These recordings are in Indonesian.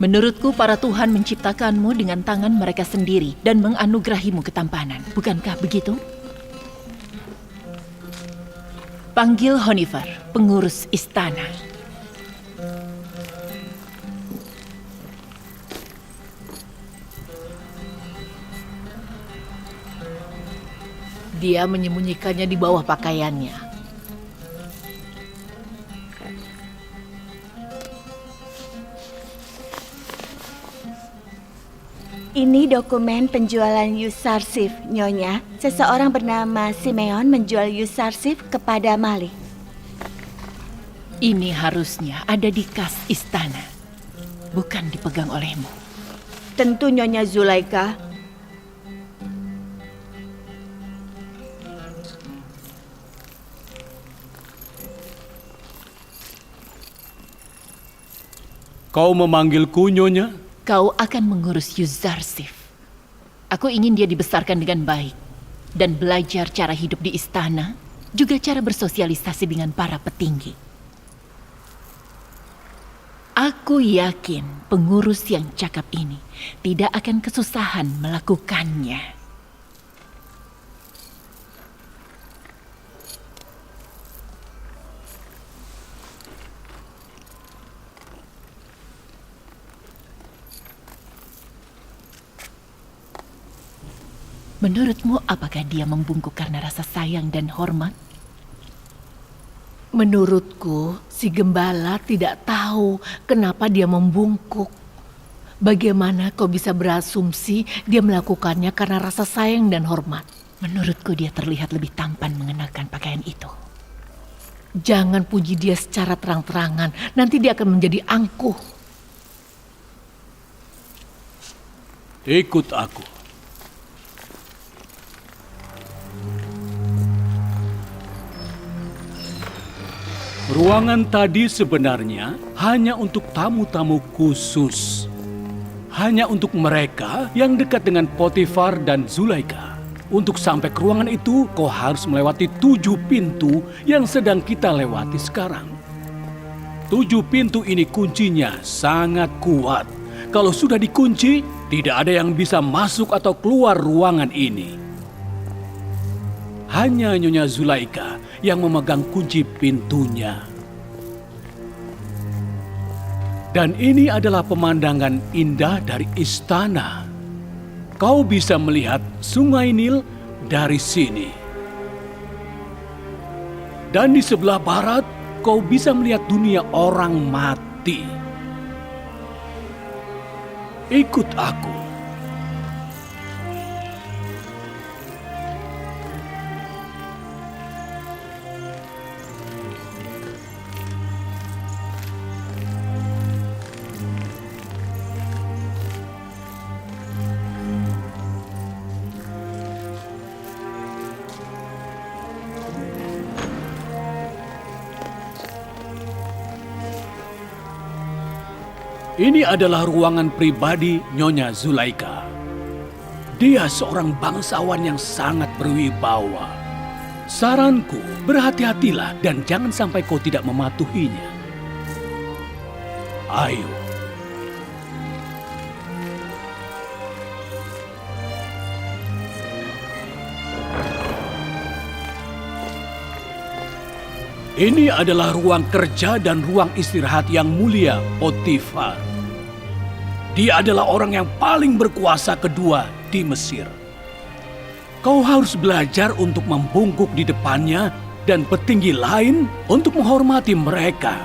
Menurutku para Tuhan menciptakanmu dengan tangan mereka sendiri dan menganugerahimu ketampanan. Bukankah begitu? Panggil Honeyfar, pengurus istana. Dia menyembunyikannya di bawah pakaiannya. Ini dokumen penjualan Yusarsif, Nyonya. Seseorang bernama Simeon menjual Yusarsif kepada Malik. Ini harusnya ada di kas istana, bukan dipegang olehmu. Tentu Nyonya Zulaika. Kau memanggilku, Nyonya? Kau akan mengurus Yusarsif. Aku ingin dia dibesarkan dengan baik dan belajar cara hidup di istana, juga cara bersosialisasi dengan para petinggi. Aku yakin pengurus yang cakap ini tidak akan kesusahan melakukannya. Menurutmu apakah dia membungkuk karena rasa sayang dan hormat? Menurutku, si gembala tidak tahu kenapa dia membungkuk. Bagaimana kau bisa berasumsi dia melakukannya karena rasa sayang dan hormat? Menurutku dia terlihat lebih tampan mengenakan pakaian itu. Jangan puji dia secara terang-terangan, nanti dia akan menjadi angkuh. Ikut aku. Ruangan tadi sebenarnya hanya untuk tamu-tamu khusus. Hanya untuk mereka yang dekat dengan Potifar dan Zulaika. Untuk sampai ke ruangan itu, kau harus melewati 7 pintu yang sedang kita lewati sekarang. 7 pintu ini kuncinya sangat kuat. Kalau sudah dikunci, tidak ada yang bisa masuk atau keluar ruangan ini. Hanya Nyonya Zulaika yang memegang kunci pintunya. Dan ini adalah pemandangan indah dari istana. Kau bisa melihat Sungai Nil dari sini. Dan di sebelah barat, kau bisa melihat dunia orang mati. Ikut aku. Ini adalah ruangan pribadi Nyonya Zulaika. Dia seorang bangsawan yang sangat berwibawa. Saranku, berhati-hatilah dan jangan sampai kau tidak mematuhinya. Ayo. Ini adalah ruang kerja dan ruang istirahat yang mulia Potifar. Dia adalah orang yang paling berkuasa kedua di Mesir. Kau harus belajar untuk membungkuk di depannya dan petinggi lain untuk menghormati mereka.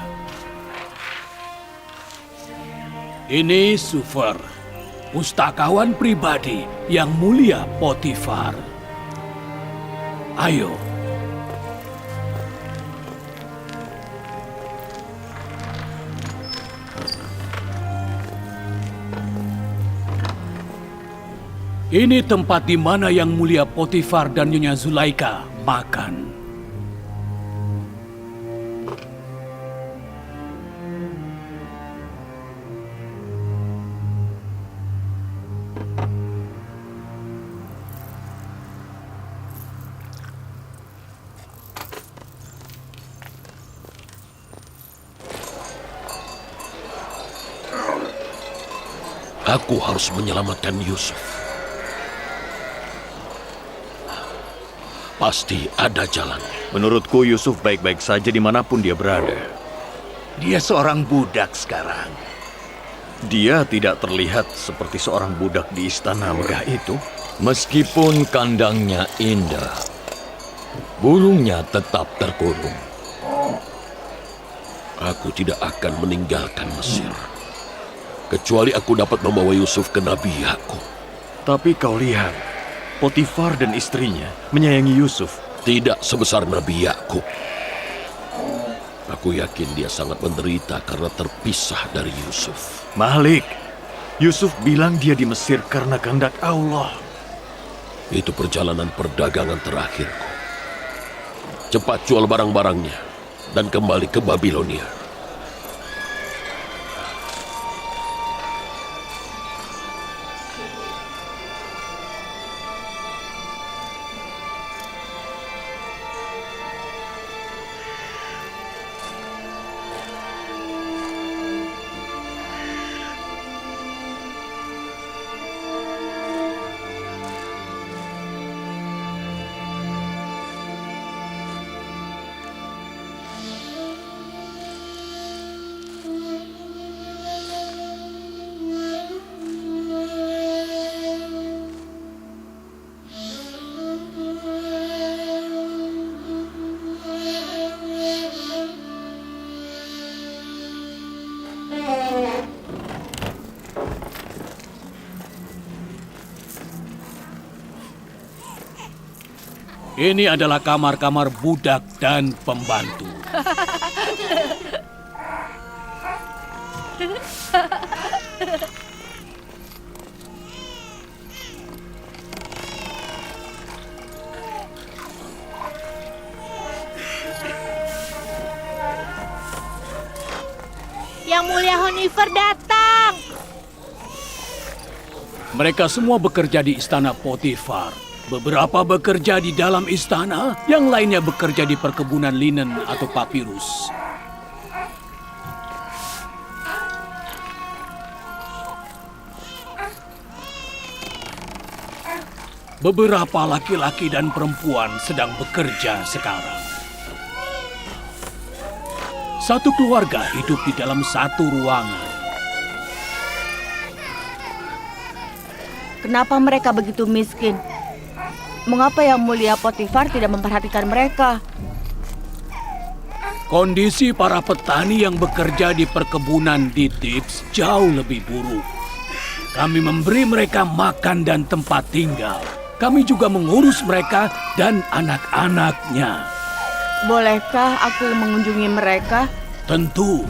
Ini Sufer, pustakawan pribadi yang mulia Potifar. Ayo. Ini tempat di mana yang mulia Potifar dan Nyonya Zulaika makan. Aku harus menyelamatkan Yusuf. Pasti ada jalan. Menurutku Yusuf baik-baik saja dimanapun dia berada. Dia seorang budak sekarang. Dia tidak terlihat seperti seorang budak di istana megah itu. Meskipun kandangnya indah, burungnya tetap terkurung. Aku tidak akan meninggalkan Mesir, kecuali aku dapat membawa Yusuf ke Nabi Yakub. Tapi kau lihat, Potifar dan istrinya menyayangi Yusuf. Tidak sebesar Nabi Yakub. Aku yakin dia sangat menderita karena terpisah dari Yusuf. Malik, Yusuf bilang dia di Mesir karena kehendak Allah. Itu perjalanan perdagangan terakhirku. Cepat jual barang-barangnya dan kembali ke Babilonia. Ini adalah kamar-kamar budak dan pembantu. Yang Mulia Honifer datang. Mereka semua bekerja di istana Potifar. Beberapa bekerja di dalam istana, yang lainnya bekerja di perkebunan linen atau papirus. Beberapa laki-laki dan perempuan sedang bekerja sekarang. Satu keluarga hidup di dalam satu ruangan. Kenapa mereka begitu miskin? Mengapa Yang Mulia Potifar tidak memperhatikan mereka? Kondisi para petani yang bekerja di perkebunan di Thebes jauh lebih buruk. Kami memberi mereka makan dan tempat tinggal. Kami juga mengurus mereka dan anak-anaknya. Bolehkah aku mengunjungi mereka? Tentu.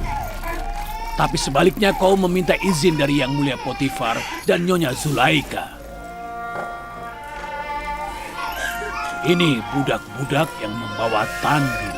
Tapi sebaliknya kau meminta izin dari Yang Mulia Potifar dan Nyonya Zulaika. Ini budak-budak yang membawa tandu.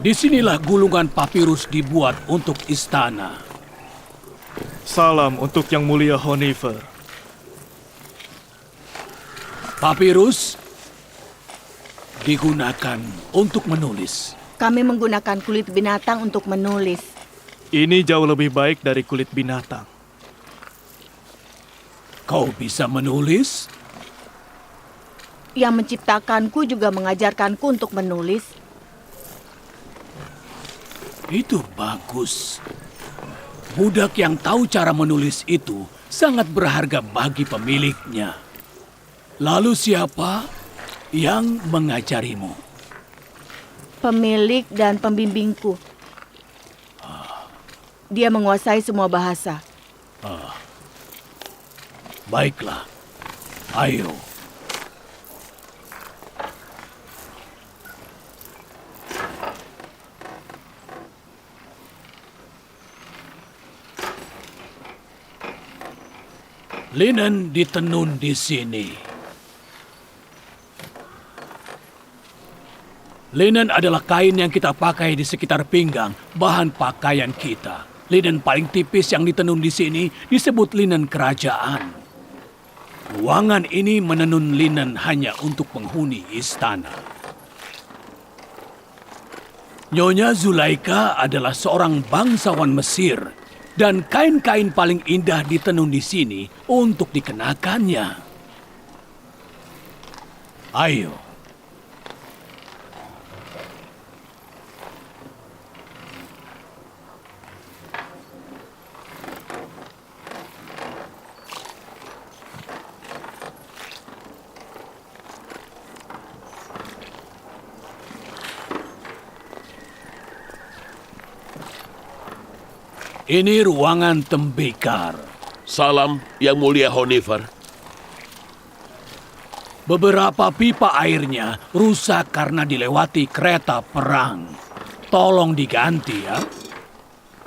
Disinilah gulungan papirus dibuat untuk istana. Salam untuk Yang Mulia Honifer. Papirus digunakan untuk menulis. Kami menggunakan kulit binatang untuk menulis. Ini jauh lebih baik dari kulit binatang. Kau bisa menulis? Yang menciptakanku juga mengajarkanku untuk menulis. Itu bagus. Budak yang tahu cara menulis itu sangat berharga bagi pemiliknya. Lalu siapa yang mengajarimu? Pemilik dan pembimbingku. Dia menguasai semua bahasa. Baiklah, ayo. Linen ditenun di sini. Linen adalah kain yang kita pakai di sekitar pinggang, bahan pakaian kita. Linen paling tipis yang ditenun di sini disebut linen kerajaan. Ruangan ini menenun linen hanya untuk penghuni istana. Nyonya Zulaika adalah seorang bangsawan Mesir, dan kain-kain paling indah ditenun di sini untuk dikenakannya. Ayo. Ini ruangan tembikar. Salam, Yang Mulia Honifer. Beberapa pipa airnya rusak karena dilewati kereta perang. Tolong diganti ya.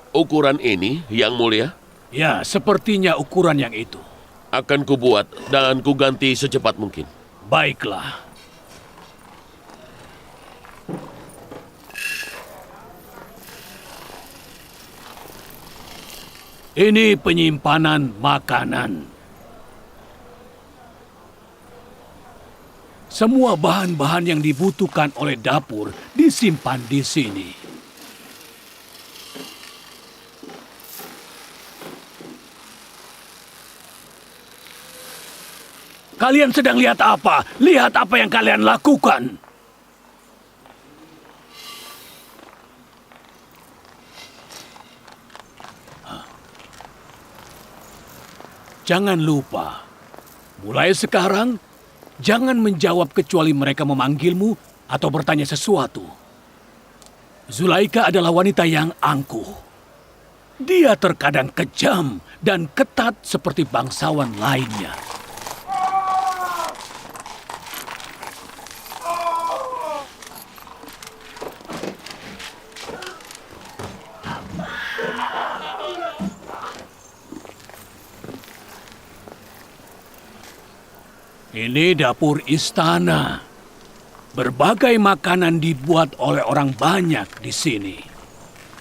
Ukuran ini, Yang Mulia, Ya, sepertinya ukuran yang itu. akan kubuat dan kuganti secepat mungkin. Baiklah. Ini penyimpanan makanan. Semua bahan-bahan yang dibutuhkan oleh dapur disimpan di sini. Kalian sedang lihat apa? Lihat apa yang kalian lakukan. Jangan lupa, mulai sekarang, jangan menjawab kecuali mereka memanggilmu atau bertanya sesuatu. Zulaika adalah wanita yang angkuh. Dia terkadang kejam dan ketat seperti bangsawan lainnya. Ini dapur istana. Berbagai makanan dibuat oleh orang banyak di sini.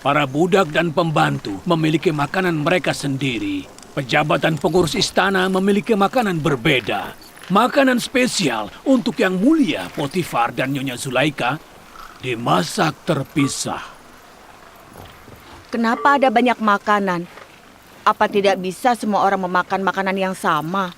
Para budak dan pembantu memiliki makanan mereka sendiri. Pejabat dan pengurus istana memiliki makanan berbeda. Makanan spesial untuk Yang Mulia Potifar dan Nyonya Zulaika dimasak terpisah. Kenapa ada banyak makanan? Apa tidak bisa semua orang memakan makanan yang sama?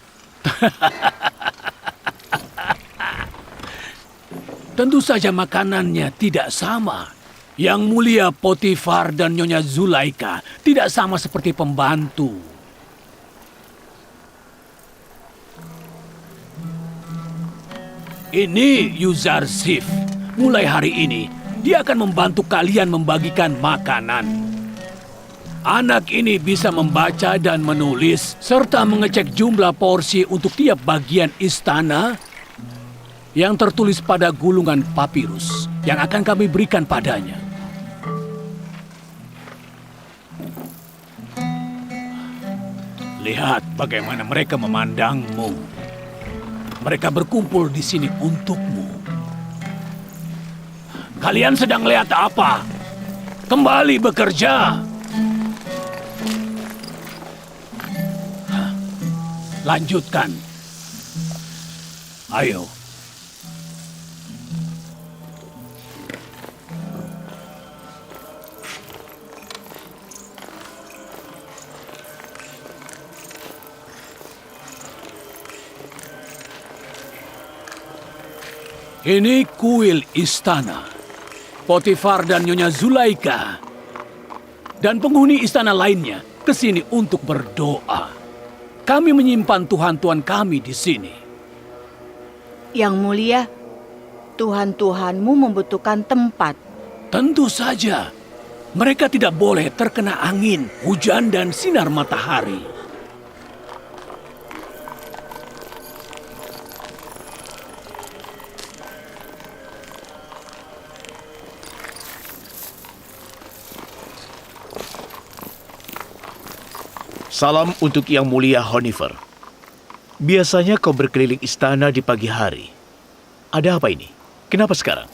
Tentu saja makanannya tidak sama. Yang Mulia Potifar dan Nyonya Zulaika tidak sama seperti pembantu. Ini Yuzarsif. Mulai hari ini, dia akan membantu kalian membagikan makanan. Anak ini bisa membaca dan menulis, serta mengecek jumlah porsi untuk tiap bagian istana yang tertulis pada gulungan papirus yang akan kami berikan padanya. Lihat bagaimana mereka memandangmu. Mereka berkumpul di sini untukmu. Kalian sedang lihat apa? Kembali bekerja. Lanjutkan. Ayo. Ini kuil istana. Potifar dan Nyonya Zulaika dan penghuni istana lainnya ke sini untuk berdoa. Kami menyimpan tuhan-tuhan kami di sini. Yang Mulia, Tuhan-Tuhanmu membutuhkan tempat. Tentu saja, mereka tidak boleh terkena angin, hujan, dan sinar matahari. Salam untuk Yang Mulia Honifer. Biasanya kau berkeliling istana di pagi hari. Ada apa ini? Kenapa sekarang?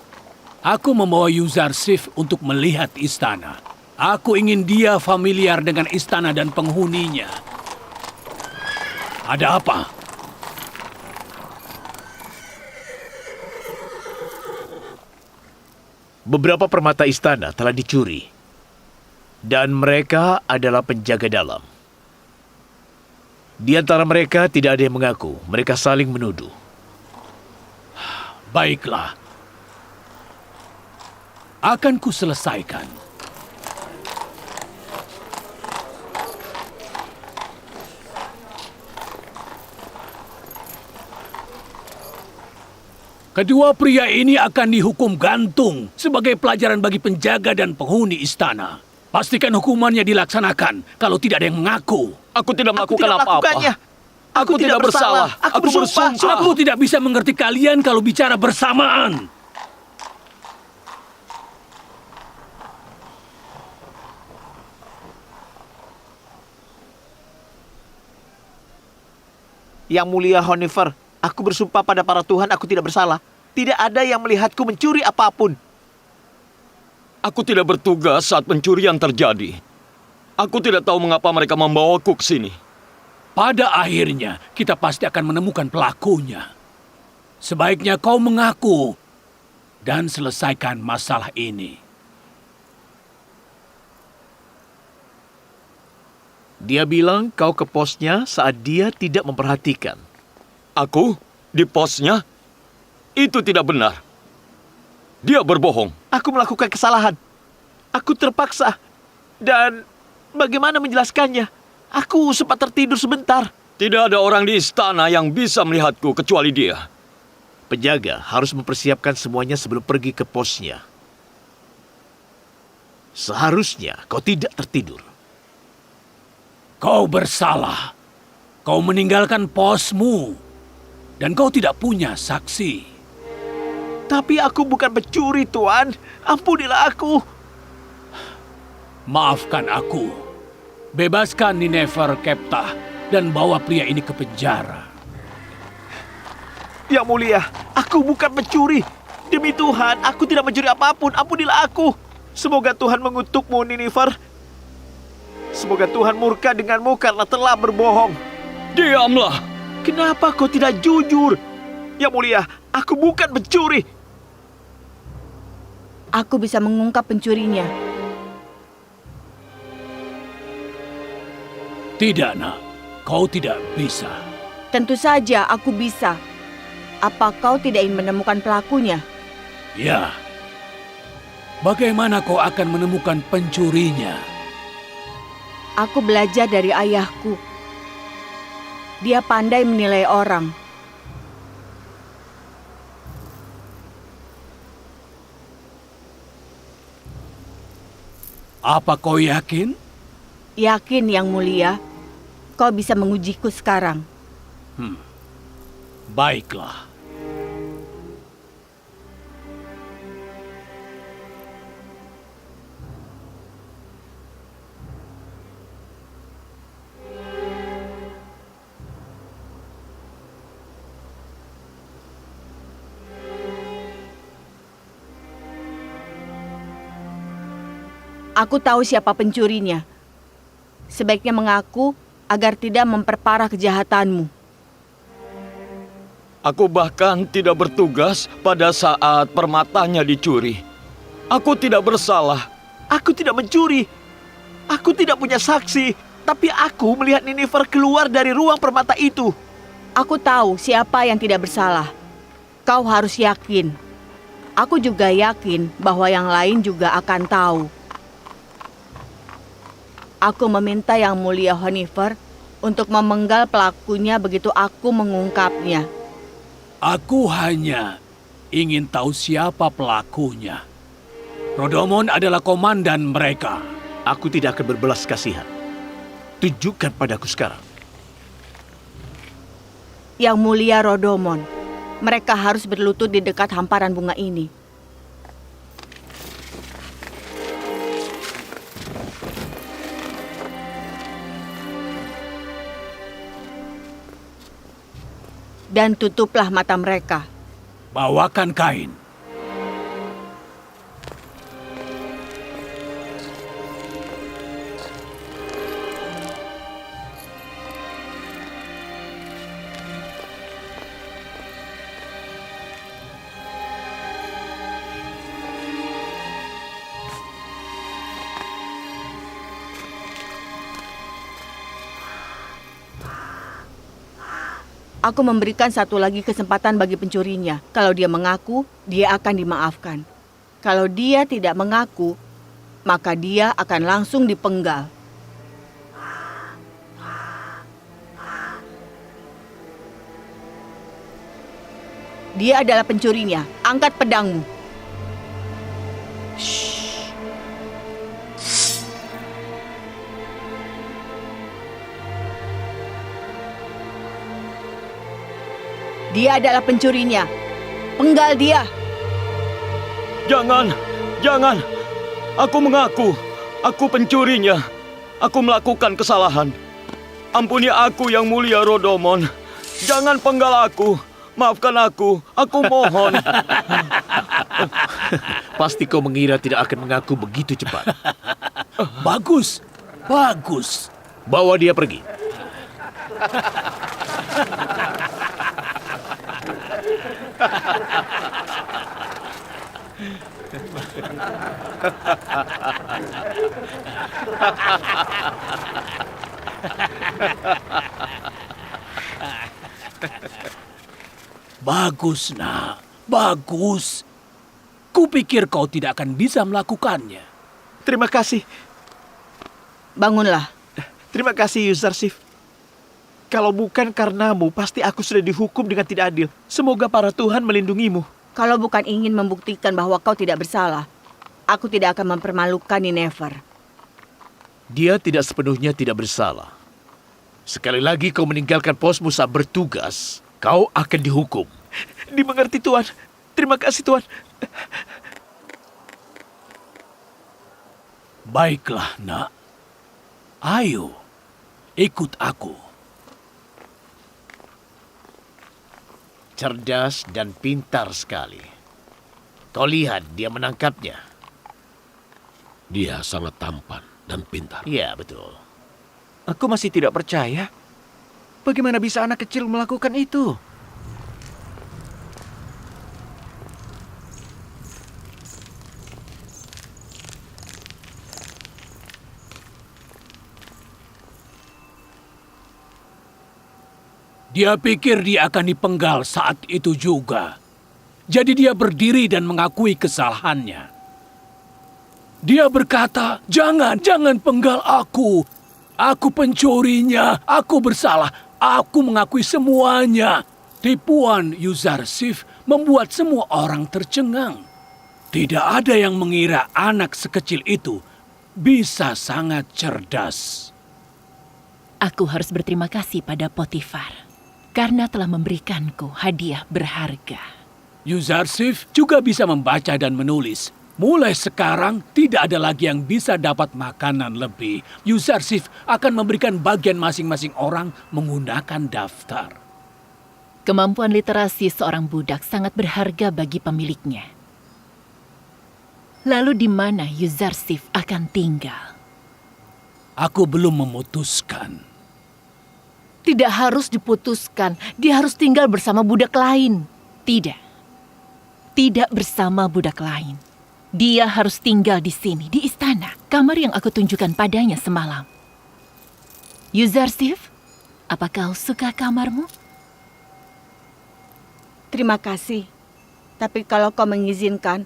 Aku membawa Yuzarsif untuk melihat istana. Aku ingin dia familiar dengan istana dan penghuninya. Ada apa? Beberapa permata istana telah dicuri. Dan mereka adalah penjaga dalam. Di antara mereka tidak ada yang mengaku. Mereka saling menuduh. Baiklah. Akan kuselesaikan. Kedua pria ini akan dihukum gantung sebagai pelajaran bagi penjaga dan penghuni istana. Pastikan hukumannya dilaksanakan kalau tidak ada yang mengaku. Aku tidak melakukan apa-apa. melakukannya. Aku tidak bersalah. Aku bersumpah. Aku tidak bisa mengerti kalian kalau bicara bersamaan. Yang mulia Honifer, aku bersumpah pada para Tuhan aku tidak bersalah. Tidak ada yang melihatku mencuri apapun. Aku tidak bertugas saat pencurian terjadi. Aku tidak tahu mengapa mereka membawaku ke sini. Pada akhirnya, kita pasti akan menemukan pelakunya. Sebaiknya kau mengaku dan selesaikan masalah ini. Dia bilang kau ke posnya saat dia tidak memperhatikan. Aku? Di posnya? Itu tidak benar. Dia berbohong. Aku melakukan kesalahan. Aku terpaksa. Dan bagaimana menjelaskannya? Aku sempat tertidur sebentar. Tidak ada orang di istana yang bisa melihatku kecuali dia. Penjaga harus mempersiapkan semuanya sebelum pergi ke posnya. Seharusnya kau tidak tertidur. Kau bersalah. Kau meninggalkan posmu. Dan kau tidak punya saksi. Tapi aku bukan pencuri, Tuan. Ampunilah aku. Maafkan aku. Bebaskan Ninefer Keptah dan bawa pria ini ke penjara. Yang mulia, aku bukan pencuri. Demi Tuhan, aku tidak mencuri apapun. Ampunilah aku. Semoga Tuhan mengutukmu, Ninefer. Semoga Tuhan murka denganmu karena telah berbohong. Diamlah. Kenapa kau tidak jujur? Yang mulia, aku bukan pencuri. Aku bisa mengungkap pencurinya. Tidak, nak. Kau tidak bisa. Tentu saja aku bisa. Apa kau tidak ingin menemukan pelakunya? Ya. Bagaimana kau akan menemukan pencurinya? Aku belajar dari ayahku. Dia pandai menilai orang. Apa kau yakin? Yakin, Yang Mulia, kau bisa mengujiku sekarang. Baiklah. Aku tahu siapa pencurinya. Sebaiknya mengaku agar tidak memperparah kejahatanmu. Aku bahkan tidak bertugas pada saat permatanya dicuri. Aku tidak bersalah. Aku tidak mencuri. Aku tidak punya saksi. Tapi aku melihat Ninefer keluar dari ruang permata itu. Aku tahu siapa yang tidak bersalah. Kau harus yakin. Aku juga yakin bahwa yang lain juga akan tahu. Aku meminta Yang Mulia Honifer untuk memenggal pelakunya begitu aku mengungkapnya. Aku hanya ingin tahu siapa pelakunya. Rodomon adalah komandan mereka. Aku tidak akan berbelas kasihan. Tunjukkan padaku sekarang. Yang Mulia Rodomon, mereka harus berlutut di dekat hamparan bunga ini. dan tutuplah mata mereka. Bawakan kain. Aku memberikan satu lagi kesempatan bagi pencurinya. Kalau dia mengaku, dia akan dimaafkan. Kalau dia tidak mengaku, maka dia akan langsung dipenggal. Dia adalah pencurinya. Angkat pedangmu. Dia adalah pencurinya. Penggal dia. Jangan, jangan. Aku mengaku, aku pencurinya. Aku melakukan kesalahan. Ampuni aku yang mulia Rodomon. Jangan penggal aku. Maafkan aku mohon. Pasti kau mengira tidak akan mengaku begitu cepat. Bagus, bagus. Bawa dia pergi. Bagus, nak. Bagus. Kupikir kau tidak akan bisa melakukannya. Terima kasih. Bangunlah. Terima kasih, Yuzarsif. Kalau bukan karenamu, pasti aku sudah dihukum dengan tidak adil. Semoga para Tuhan melindungimu. Kalau bukan ingin membuktikan bahwa kau tidak bersalah, aku tidak akan mempermalukan Ninever. Dia tidak sepenuhnya tidak bersalah. Sekali lagi kau meninggalkan posmu saat bertugas, kau akan dihukum. Dimengerti, Tuan. Terima kasih, Tuan. Baiklah, nak. Ayo, ikut aku. Cerdas dan pintar sekali. Kau lihat dia menangkapnya. Dia sangat tampan dan pintar. Iya, betul. Aku masih tidak percaya. Bagaimana bisa anak kecil melakukan itu? Dia pikir dia akan dipenggal saat itu juga. Jadi dia berdiri dan mengakui kesalahannya. Dia berkata, jangan penggal aku. Aku pencurinya, aku bersalah, aku mengakui semuanya. Tipuan Yuzarsif membuat semua orang tercengang. Tidak ada yang mengira anak sekecil itu bisa sangat cerdas. Aku harus berterima kasih pada Potifar karena telah memberikanku hadiah berharga. Yuzarsif juga bisa membaca dan menulis. Mulai sekarang tidak ada lagi yang bisa dapat makanan lebih. Yuzarsif akan memberikan bagian masing-masing orang menggunakan daftar. Kemampuan literasi seorang budak sangat berharga bagi pemiliknya. Lalu di mana Yuzarsif akan tinggal? Aku belum memutuskan. Tidak harus diputuskan. Dia harus tinggal bersama budak lain. Tidak. Tidak bersama budak lain. Dia harus tinggal di sini, di istana. Kamar yang aku tunjukkan padanya semalam. Yuzarsif, apa kau suka kamarmu? Terima kasih. Tapi kalau kau mengizinkan,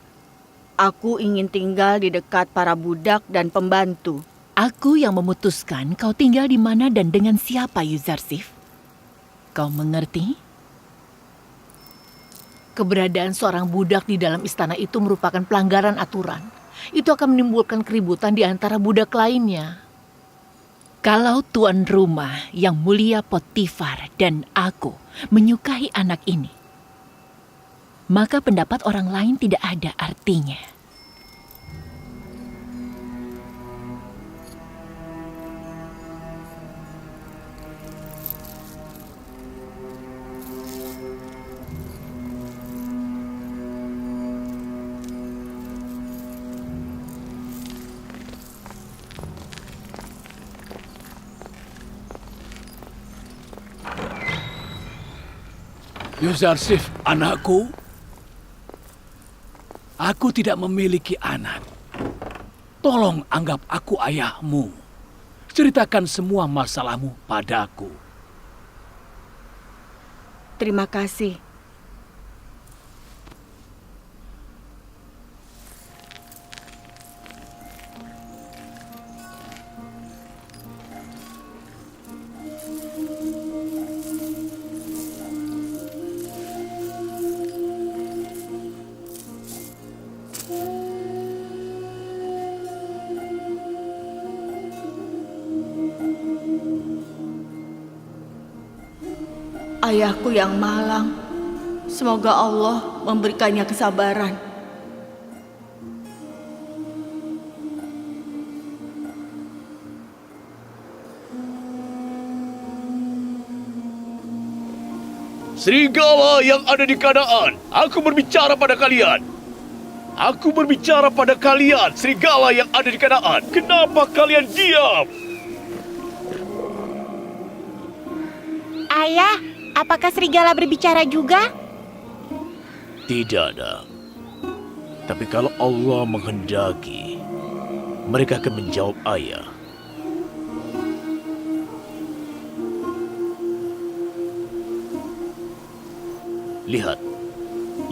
aku ingin tinggal di dekat para budak dan pembantu. Aku yang memutuskan kau tinggal di mana dan dengan siapa, Yuzarsif. Kau mengerti? Keberadaan seorang budak di dalam istana itu merupakan pelanggaran aturan. Itu akan menimbulkan keributan di antara budak lainnya. Kalau tuan rumah yang mulia Potifar dan aku menyukai anak ini, maka pendapat orang lain tidak ada artinya. Yuzarsif, anakku. Aku tidak memiliki anak. Tolong anggap aku ayahmu. Ceritakan semua masalahmu padaku. Terima kasih. Ayahku yang malang, semoga Allah memberikannya kesabaran. Serigala yang ada di Kanaan, aku berbicara pada kalian. Aku berbicara pada kalian, serigala yang ada di Kanaan. Kenapa kalian diam? Ayah, apakah serigala berbicara juga? Tidak ada. Tapi kalau Allah menghendaki, mereka akan menjawab ayah. Lihat,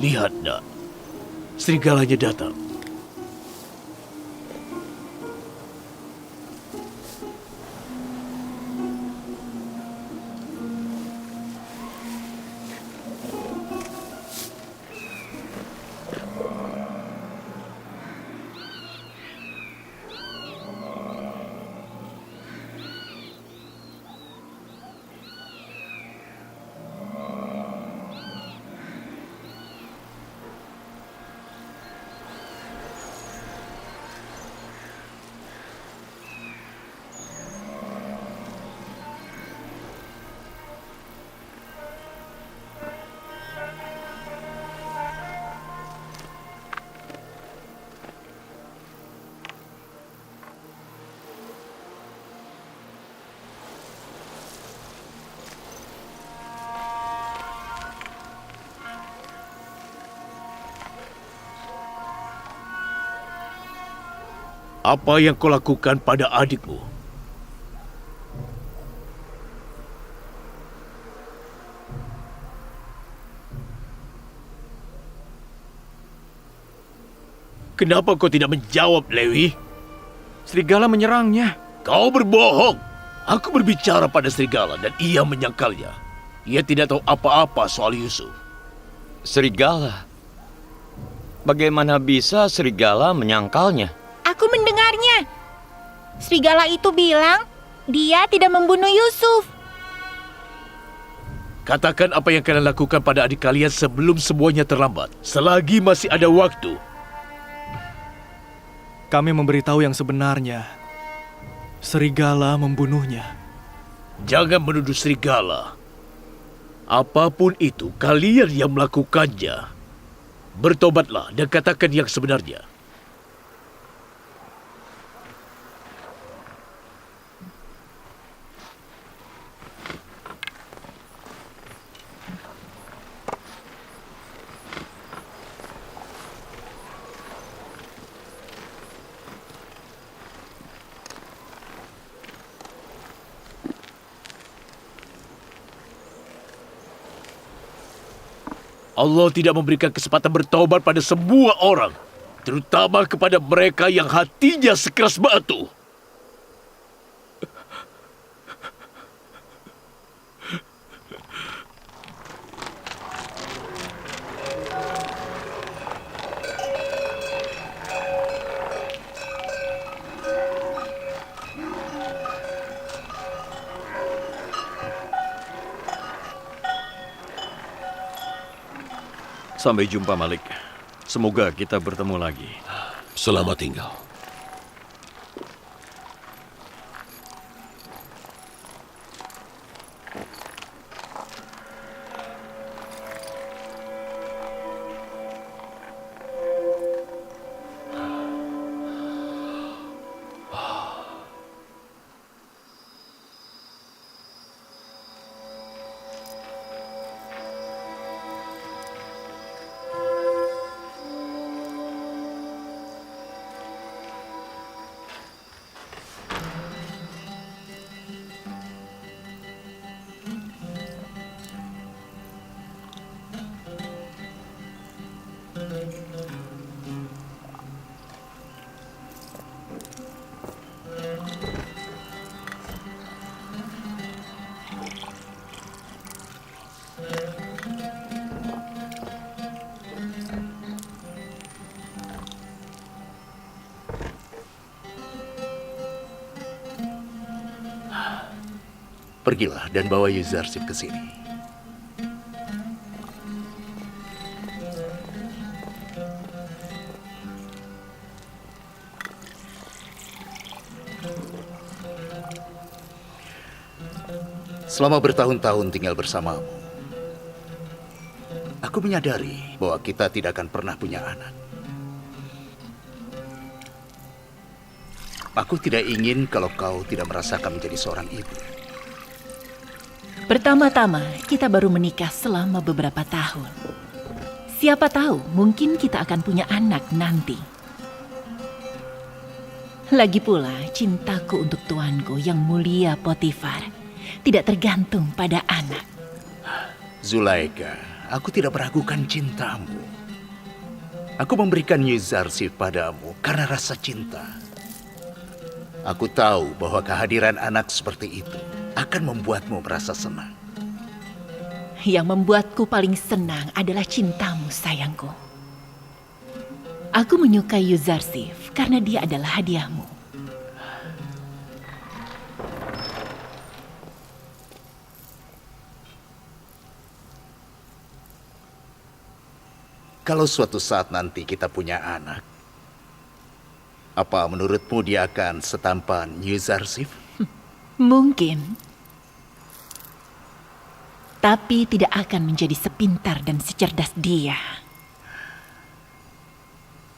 lihat nak. Serigalanya datang. Apa yang kau lakukan pada adikmu? Kenapa kau tidak menjawab, Lewi? Serigala menyerangnya. Kau berbohong. Aku berbicara pada serigala dan ia menyangkalnya. Ia tidak tahu apa-apa soal Yusuf. Serigala? Bagaimana bisa serigala menyangkalnya? Aku mendengarnya. Serigala itu bilang dia tidak membunuh Yusuf. Katakan apa yang kalian lakukan pada adik kalian sebelum semuanya terlambat. Selagi masih ada waktu. Kami memberitahu yang sebenarnya. Serigala membunuhnya. Jangan menuduh serigala. Apapun itu, kalian yang melakukannya. Bertobatlah dan katakan yang sebenarnya. Allah tidak memberikan kesempatan bertobat pada semua orang, terutama kepada mereka yang hatinya sekeras batu. Sampai jumpa, Malik. Semoga kita bertemu lagi. Selamat tinggal. Pergilah dan bawa Yuzarsif ke sini. Selama bertahun-tahun tinggal bersamamu, aku menyadari bahwa kita tidak akan pernah punya anak. Aku tidak ingin kalau kau tidak merasakan menjadi seorang ibu. Pertama-tama, kita baru menikah selama beberapa tahun. Siapa tahu, mungkin kita akan punya anak nanti. Lagi pula, cintaku untuk tuanku yang mulia Potifar tidak tergantung pada anak. Zulaika, aku tidak meragukan cintamu. Aku memberikan Yuzarsif padamu karena rasa cinta. Aku tahu bahwa kehadiran anak seperti itu akan membuatmu merasa senang. Yang membuatku paling senang adalah cintamu, sayangku. Aku menyukai Yuzarsif karena dia adalah hadiahmu. Kalau suatu saat nanti kita punya anak, apa menurutmu dia akan setampan Yuzarsif? Mungkin. Tapi tidak akan menjadi sepintar dan secerdas dia.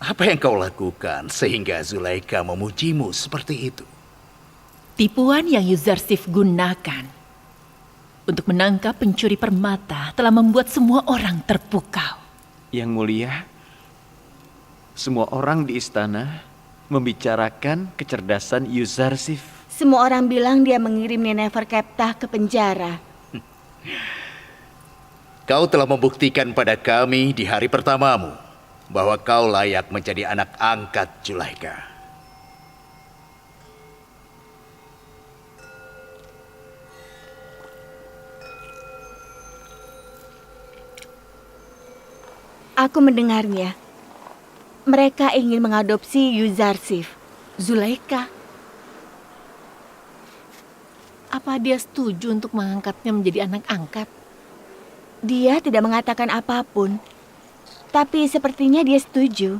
Apa yang kau lakukan sehingga Zulaika memujimu seperti itu? Tipuan yang Yuzarsif gunakan untuk menangkap pencuri permata telah membuat semua orang terpukau. Yang mulia, semua orang di istana membicarakan kecerdasan Yuzarsif. Semua orang bilang dia mengirim Neferkeptah ke penjara. Kau telah membuktikan pada kami di hari pertamamu bahwa kau layak menjadi anak angkat Zulaika. Aku mendengarnya. Mereka ingin mengadopsi Yuzarsif. Zulaika, apa dia setuju untuk mengangkatnya menjadi anak angkat? Dia tidak mengatakan apapun, tapi sepertinya dia setuju.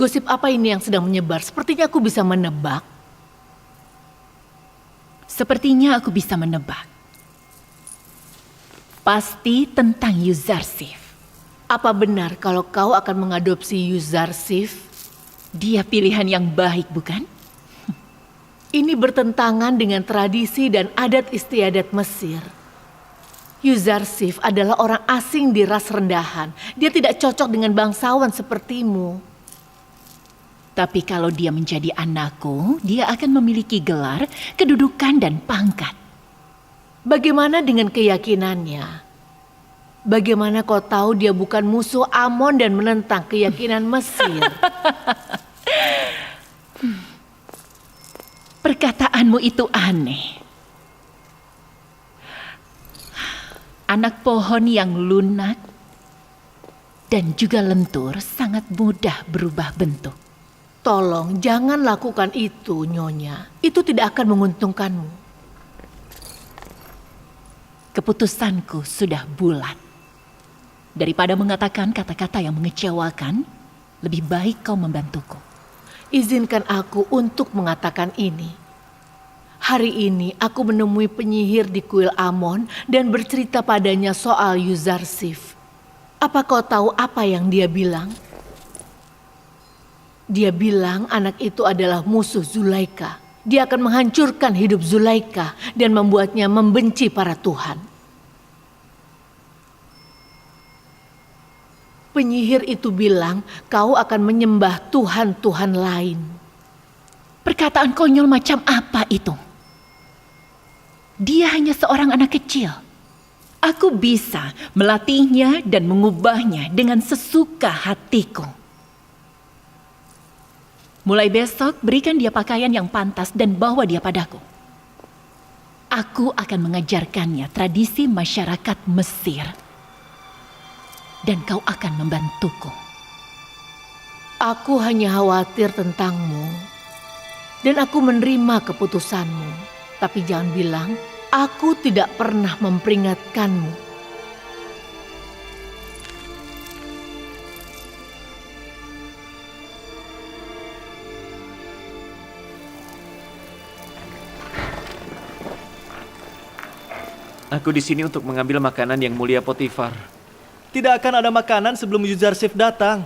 Gosip apa ini yang sedang menyebar? Sepertinya aku bisa menebak. Sepertinya aku bisa menebak. Pasti tentang Yuzarsif. Apa benar kalau kau akan mengadopsi Yuzarsif? Dia pilihan yang baik, bukan? Ini bertentangan dengan tradisi dan adat istiadat Mesir. Yuzarsif adalah orang asing di ras rendahan. Dia tidak cocok dengan bangsawan sepertimu. Tapi kalau dia menjadi anakku, dia akan memiliki gelar, kedudukan, dan pangkat. Bagaimana dengan keyakinannya? Bagaimana kau tahu dia bukan musuh Amon dan menentang keyakinan Mesir? Perkataanmu itu aneh. Anak pohon yang lunak dan juga lentur sangat mudah berubah bentuk. Tolong jangan lakukan itu, Nyonya. Itu tidak akan menguntungkanmu. Keputusanku sudah bulat. Daripada mengatakan kata-kata yang mengecewakan, lebih baik kau membantuku. Izinkan aku untuk mengatakan ini. Hari ini aku menemui penyihir di kuil Amon dan bercerita padanya soal Yuzarsif. Apa kau tahu apa yang dia bilang? Dia bilang anak itu adalah musuh Zulaika. Dia akan menghancurkan hidup Zulaika dan membuatnya membenci para tuhan. Penyihir itu bilang kau akan menyembah tuhan-tuhan lain. Perkataan konyol macam apa itu? Dia hanya seorang anak kecil. Aku bisa melatihnya dan mengubahnya dengan sesuka hatiku. Mulai besok, berikan dia pakaian yang pantas dan bawa dia padaku. Aku akan mengajarkannya tradisi masyarakat Mesir. Dan kau akan membantuku. Aku hanya khawatir tentangmu. Dan aku menerima keputusanmu. Tapi jangan bilang, aku tidak pernah memperingatkanmu. Aku di sini untuk mengambil makanan yang mulia Potifar. Tidak akan ada makanan sebelum Yuzarsif datang.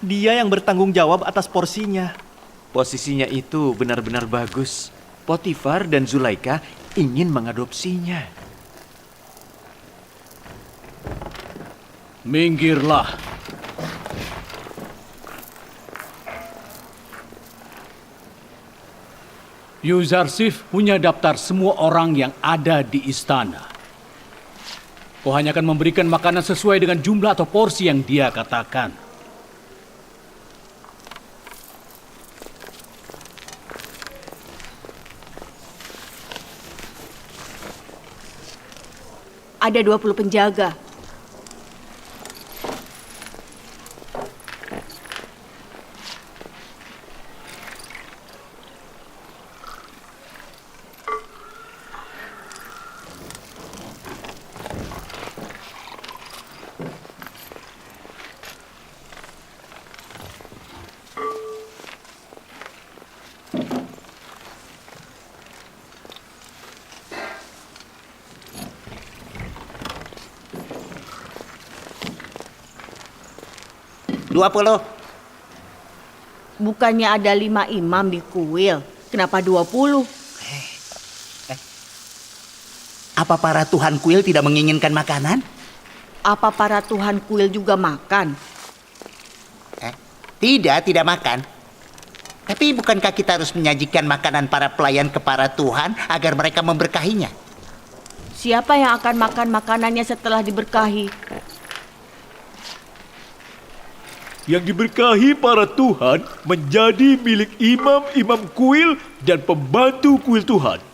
Dia yang bertanggung jawab atas porsinya. Posisinya itu benar-benar bagus. Potifar dan Zulaika ingin mengadopsinya. Minggirlah. Yuzarsif punya daftar semua orang yang ada di istana. Kau hanya akan memberikan makanan sesuai dengan jumlah atau porsi yang dia katakan. Ada 20 penjaga. Bukannya ada 5 imam di kuil. Kenapa 20? Apa para tuhan kuil tidak menginginkan makanan? Apa para tuhan kuil juga makan? Tidak makan. Tapi bukankah kita harus menyajikan makanan para pelayan ke para tuhan agar mereka memberkahinya? Siapa yang akan makan makanannya setelah diberkahi? Yang diberkahi para tuhan menjadi milik imam-imam kuil dan pembantu kuil Tuhan.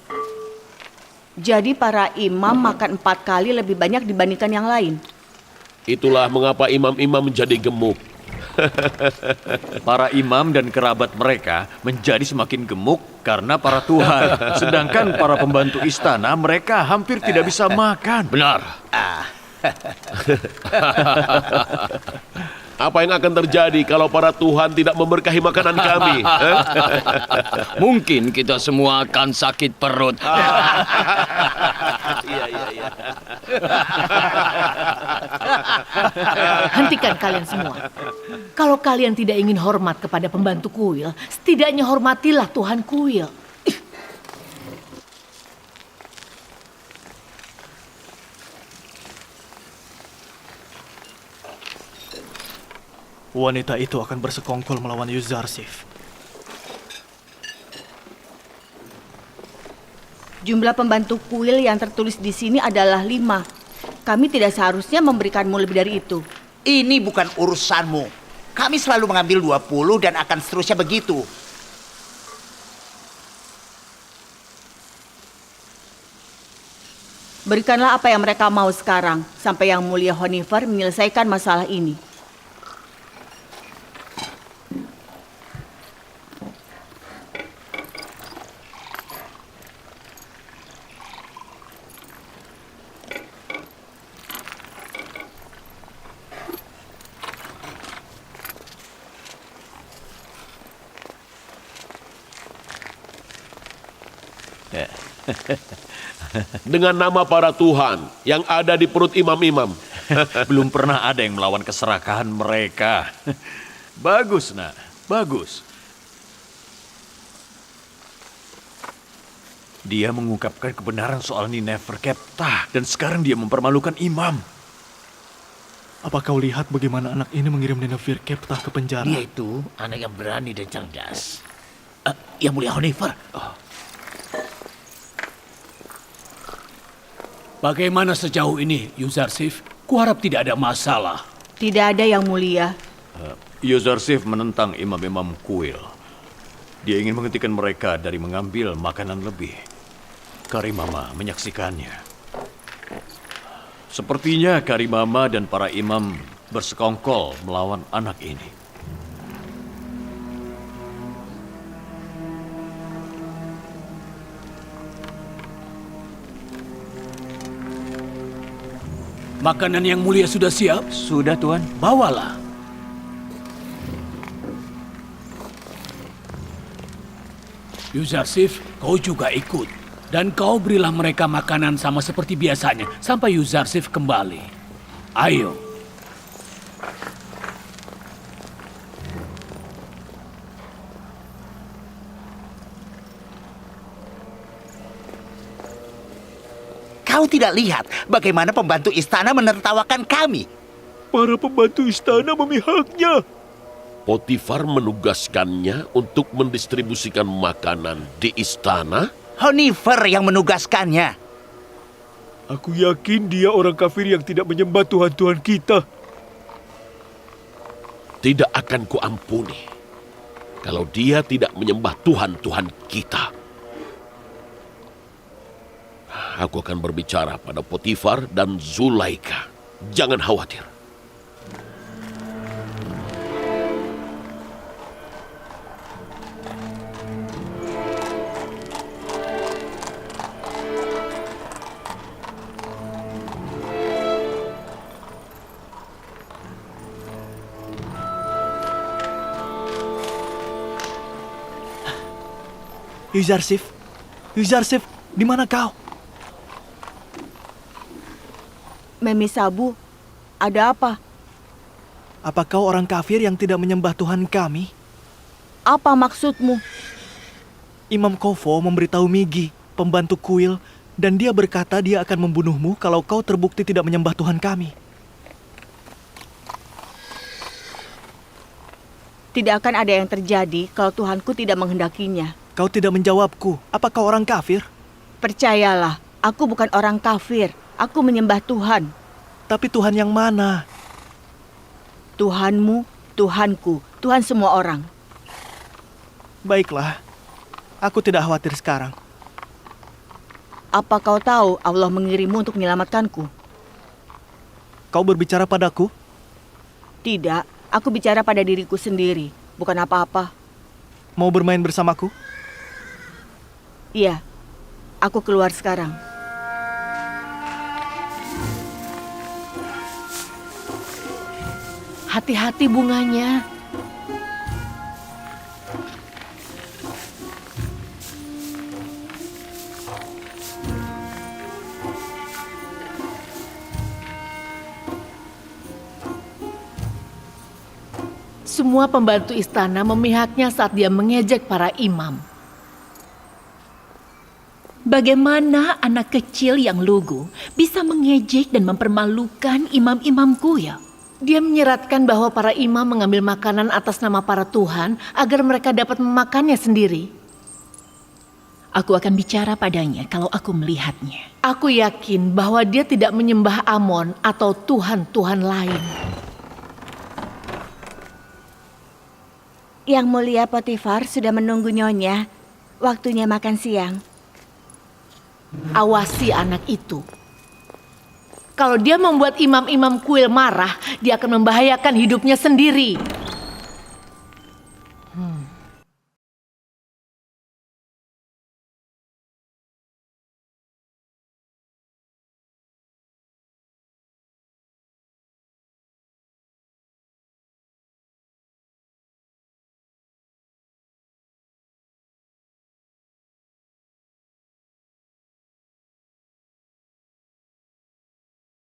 Jadi para imam makan 4 kali lebih banyak dibandingkan yang lain. Itulah mengapa imam-imam menjadi gemuk. Para imam dan kerabat mereka menjadi semakin gemuk karena para tuhan. Sedangkan para pembantu istana mereka hampir tidak bisa makan. Benar. Apa yang akan terjadi kalau para tuhan tidak memberkahi makanan kami? Mungkin kita semua akan sakit perut. Iya. Hentikan kalian semua. Kalau kalian tidak ingin hormat kepada pembantu kuil, setidaknya hormatilah Tuhan kuil. Wanita itu akan bersekongkol melawan Yuzarsif. Jumlah pembantu kuil yang tertulis di sini adalah 5. Kami tidak seharusnya memberikanmu lebih dari itu. Ini bukan urusanmu. Kami selalu mengambil 20 dan akan seterusnya begitu. Berikanlah apa yang mereka mau sekarang, sampai Yang Mulia Honifar menyelesaikan masalah ini. Dengan nama para tuhan yang ada di perut imam-imam. Belum pernah ada yang melawan keserakahan mereka. Bagus, nak. Bagus. Dia mengungkapkan kebenaran soal Neferkeptah dan sekarang dia mempermalukan imam. Apa kau lihat bagaimana anak ini mengirim Neferkeptah ke penjara? Dia itu anak yang berani dan cerdas. Yang Mulia Honifar. Bagaimana sejauh ini, Yuzarsif? Kuharap tidak ada masalah. Tidak ada Yang Mulia. Yuzarsif menentang imam-imam kuil. Dia ingin menghentikan mereka dari mengambil makanan lebih. Karimama menyaksikannya. Sepertinya Karimama dan para imam bersekongkol melawan anak ini. Makanan yang mulia sudah siap? Sudah, Tuan. Bawalah. Yuzarsif, kau juga ikut. Dan kau berilah mereka makanan sama seperti biasanya sampai Yuzarsif kembali. Ayo. Kau tidak lihat bagaimana pembantu istana menertawakan kami. Para pembantu istana memihaknya. Potifar menugaskannya untuk mendistribusikan makanan di istana. Honifer yang menugaskannya. Aku yakin dia orang kafir yang tidak menyembah Tuhan-Tuhan kita. Tidak akan kuampuni kalau dia tidak menyembah Tuhan-Tuhan kita. Aku akan berbicara pada Potifar dan Zulaika. Jangan khawatir. Yuzarsif, di mana kau? Memisabu, ada apa? Apa kau orang kafir yang tidak menyembah Tuhan kami? Apa maksudmu? Imam Kofo memberitahu Migi, pembantu kuil, dan dia berkata dia akan membunuhmu kalau kau terbukti tidak menyembah Tuhan kami. Tidak akan ada yang terjadi kalau Tuhanku tidak menghendakinya. Kau tidak menjawabku. Apa kau orang kafir? Percayalah, aku bukan orang kafir. Aku menyembah Tuhan. Tapi Tuhan yang mana? Tuhanmu, Tuhanku, Tuhan semua orang. Baiklah, aku tidak khawatir sekarang. Apa kau tahu Allah mengirimmu untuk menyelamatkanku? Kau berbicara padaku? Tidak, aku bicara pada diriku sendiri, bukan apa-apa. Mau bermain bersamaku? Iya, aku keluar sekarang. Hati-hati bunganya. Semua pembantu istana memihaknya saat dia mengejek para imam. Bagaimana anak kecil yang lugu bisa mengejek dan mempermalukan imam-imam kuil? Dia menyeratkan bahwa para imam mengambil makanan atas nama para tuhan agar mereka dapat memakannya sendiri. Aku akan bicara padanya kalau aku melihatnya. Aku yakin bahwa dia tidak menyembah Amon atau tuhan-tuhan lain. Yang mulia Potifar sudah menunggu Nyonya. Waktunya makan siang. Awasi anak itu. Kalau dia membuat imam-imam kuil marah, dia akan membahayakan hidupnya sendiri.